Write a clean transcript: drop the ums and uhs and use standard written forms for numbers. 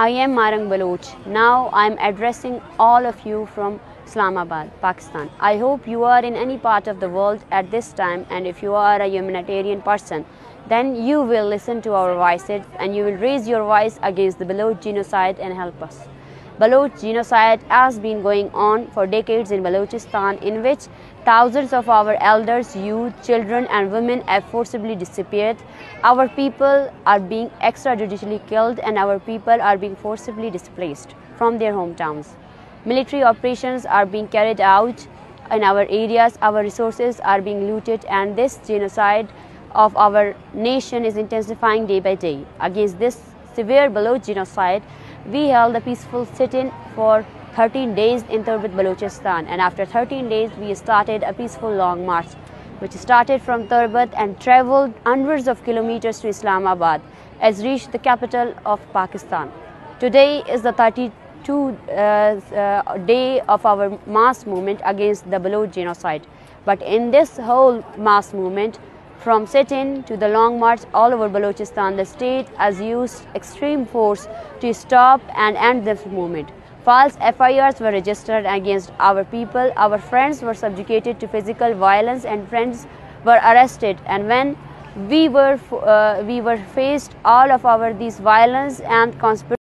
I am Marang Baloch. Now I am addressing all of you from Islamabad, Pakistan. I hope you are in any part of the world at this time, and if you are a humanitarian person, then you will listen to our voices and you will raise your voice against the Baloch genocide and help us. Baloch genocide has been going on for decades in Balochestan, in which thousands of our elders, youth, children and women have forcibly disappeared. Our people are being extrajudicially killed and our people are being forcibly displaced from their hometowns. Military operations are being carried out in our areas, our resources are being looted, and this genocide of our nation is intensifying day by day. Against this severe Baloch genocide, we held a peaceful sit-in for 13 days in Turbat, Balochestan, and after 13 days we started a peaceful long march which started from Turbat and travelled hundreds of kilometers to Islamabad, as reached the capital of Pakistan. Today is the 32nd day of our mass movement against the Baloch genocide. But in this whole mass movement, from sit-in to the long march all over Balochestan, the state has used extreme force to stop and end this movement. False FIRs were registered against our people, our friends were subjugated to physical violence and friends were arrested, and when we were faced all of these violence and conspiracy